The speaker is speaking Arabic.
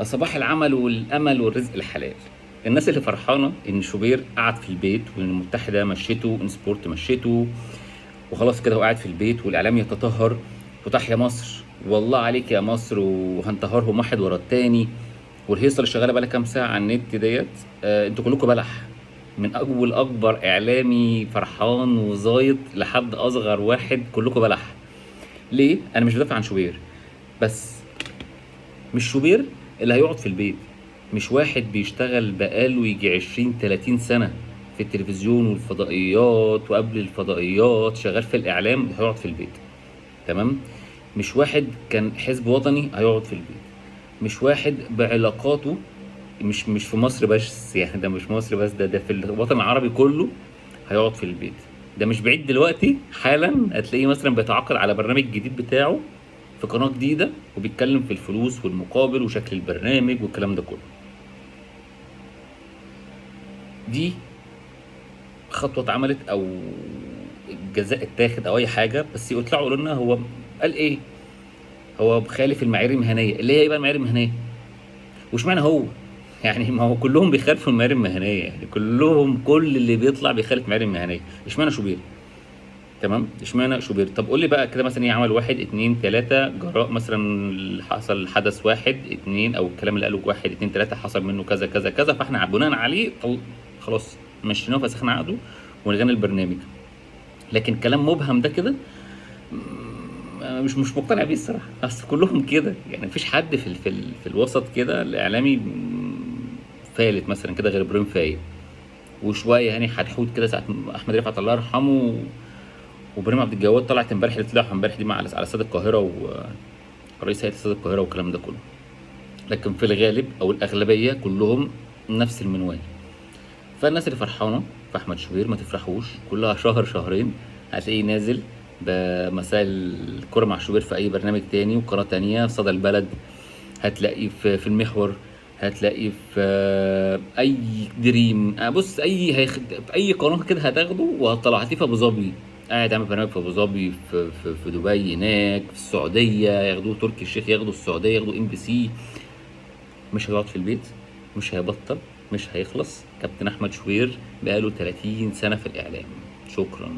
صباح العمل والامل والرزق الحلال. الناس اللي فرحانه ان شوبير قعد في البيت وان المتحده مشيته وان سبورت مشيته وخلاص كده هو قاعد في البيت والاعلام يتطهر وتحيا مصر والله عليك يا مصر وهنطهرهم واحد ورا التاني. والهيصه اللي شغاله بقالها كام ساعه على النت ديت. انتوا كلكم بلح، من اول اكبر اعلامي فرحان وزايط لحد اصغر واحد كلكم بلح. ليه؟ انا مش بدافع عن شوبير، بس مش شوبير اللي هيقعد في البيت. مش واحد بيشتغل بقاله يجي 20 30 سنة في التلفزيون والفضائيات وقبل الفضائيات شغال في الإعلام اللي هيقعد في البيت. تمام. مش واحد كان حزب وطني هيقعد في البيت. مش واحد بعلاقاته، مش في مصر بس، يعني ده مش مصر بس، ده في الوطن العربي كله هيقعد في البيت. ده مش بعيد دلوقتي حالا هتلاقيه مثلا بيتعاقد على برنامج جديد بتاعه في قناة جديدة وبيتكلم في الفلوس والمقابل وشكل البرنامج والكلام ده كله. دي خطوة اتعملت او جزاء اتاخد او اي حاجة، بس يطلعوا يقولوا لنا هو قال ايه. هو بخالف المعايير المهنية، اللي هي ايه بقى المعايير المهنية؟ وش معنى هو؟ يعني ما هو كلهم بيخالفوا المعايير المهنية، يعني كلهم كل اللي بيطلع بيخالف المعايير المهنية. اشمعنى شوبير؟ تمام، اشمعنى شوبير؟ طب قول لي بقى كده مثلا ايه عمل واحد اتنين تلاتة جراء مثلا حصل حدث واحد اتنين، او الكلام اللي قاله واحد اتنين تلاتة حصل منه كذا كذا كذا، فاحنا بناء عليه خلاص مشيناه وفسخنا عقده ولغينا البرنامج. لكن كلام مبهم ده كده مش مقتنع بيه الصراحه. اصل كلهم كده، يعني مفيش حد في الوسط كده الاعلامي فالت مثلا كده غير ابراهيم فايق وشويه هاني حتحوت كده ساعه احمد رفعت الله يرحمه. وابراهيم عبد الجواد طلعت امبارح، اللي طلعوا امبارح دي مع على استاد القاهره ورئيس هيئه استاد القاهره والكلام ده كله. لكن في الغالب او الاغلبيه كلهم نفس المنوال. فالناس اللي فرحانه في احمد شوبير ما تفرحوش، كلها شهر شهرين هتلاقيه نازل بمسائل الكرة مع شوبير في اي برنامج تاني وقناه تانيه في صدى البلد. هتلاقيه في المحور، هتلاقيه في اي دريم. بص في اي قناه كده هتاخده وهتطلع. هتلاقيه في ابو ظبي قاعد عامل برنامج في ابو ظبي، في دبي، هناك في السعوديه ياخدوه تركي الشيخ، ياخدوا السعوديه، ياخدوا MBC. مش هيقعد في البيت، مش هيبطل، مش هيخلص. كابتن احمد شوبير بقاله 30 سنه في الاعلام. شكرا.